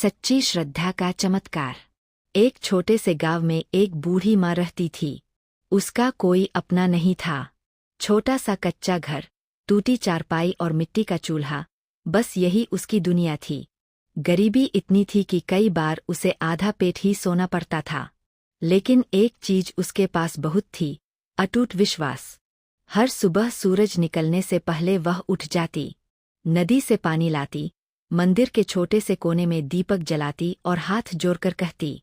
सच्ची श्रद्धा का चमत्कार। एक छोटे से गांव में एक बूढ़ी माँ रहती थी। उसका कोई अपना नहीं था। छोटा सा कच्चा घर, टूटी चारपाई और मिट्टी का चूल्हा, बस यही उसकी दुनिया थी। गरीबी इतनी थी कि कई बार उसे आधा पेट ही सोना पड़ता था। लेकिन एक चीज उसके पास बहुत थी, अटूट विश्वास। हर सुबह सूरज निकलने से पहले वह उठ जाती, नदी से पानी लाती, मंदिर के छोटे से कोने में दीपक जलाती और हाथ जोड़कर कहती,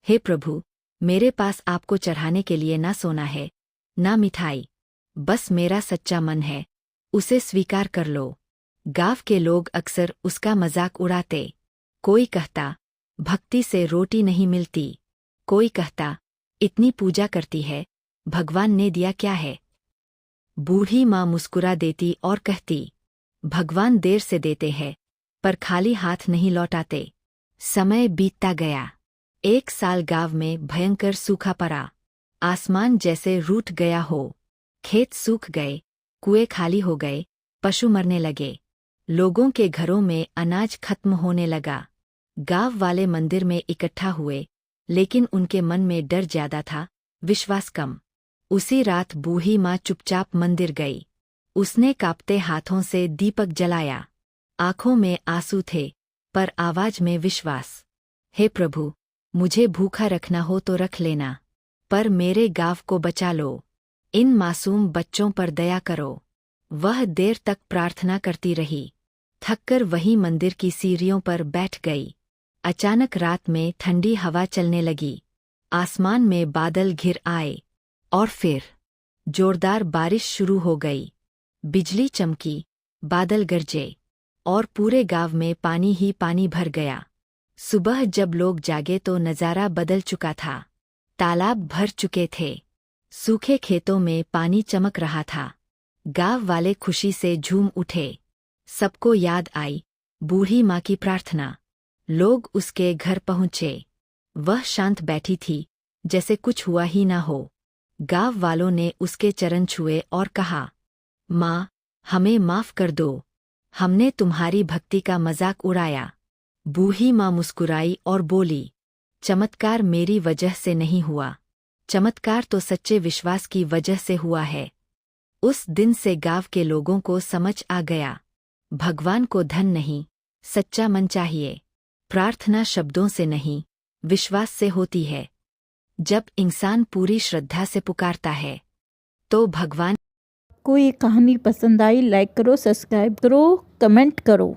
हे प्रभु, मेरे पास आपको चढ़ाने के लिए ना सोना है, ना मिठाई, बस मेरा सच्चा मन है, उसे स्वीकार कर लो। गांव के लोग अक्सर उसका मजाक उड़ाते। कोई कहता, भक्ति से रोटी नहीं मिलती। कोई कहता, इतनी पूजा करती है, भगवान ने दिया क्या है। बूढ़ी माँ मुस्कुरा देती और कहती, भगवान देर से देते हैं, पर खाली हाथ नहीं लौटाते। समय बीतता गया। एक साल गांव में भयंकर सूखा पड़ा। आसमान जैसे रूठ गया हो। खेत सूख गए, कुएं खाली हो गए, पशु मरने लगे। लोगों के घरों में अनाज खत्म होने लगा। गांव वाले मंदिर में इकट्ठा हुए, लेकिन उनके मन में डर ज्यादा था, विश्वास कम। उसी रात बूढ़ी माँ चुपचाप मंदिर गई। उसने कांपते हाथों से दीपक जलाया। आंखों में आंसू थे, पर आवाज में विश्वास। हे प्रभु, मुझे भूखा रखना हो तो रख लेना, पर मेरे गांव को बचा लो। इन मासूम बच्चों पर दया करो। वह देर तक प्रार्थना करती रही। थककर वही मंदिर की सीढ़ियों पर बैठ गई। अचानक रात में ठंडी हवा चलने लगी। आसमान में बादल घिर आए, और फिर जोरदार बारिश शुरू हो गई। बिजली चमकी, बादल गरजे, और पूरे गांव में पानी ही पानी भर गया। सुबह जब लोग जागे तो नज़ारा बदल चुका था। तालाब भर चुके थे। सूखे खेतों में पानी चमक रहा था। गांव वाले खुशी से झूम उठे। सबको याद आई बूढ़ी माँ की प्रार्थना। लोग उसके घर पहुँचे। वह शांत बैठी थी, जैसे कुछ हुआ ही ना हो। गांव वालों ने उसके चरण छुए और कहा, माँ, हमें माफ कर दो, हमने तुम्हारी भक्ति का मजाक उड़ाया। बूढ़ी माँ मुस्कुराई और बोली, चमत्कार मेरी वजह से नहीं हुआ, चमत्कार तो सच्चे विश्वास की वजह से हुआ है। उस दिन से गांव के लोगों को समझ आ गया, भगवान को धन नहीं, सच्चा मन चाहिए। प्रार्थना शब्दों से नहीं, विश्वास से होती है। जब इंसान पूरी श्रद्धा से पुकारता है, तो भगवान। कोई कहानी पसंद आई, लाइक करो, सब्सक्राइब करो, कमेंट करो।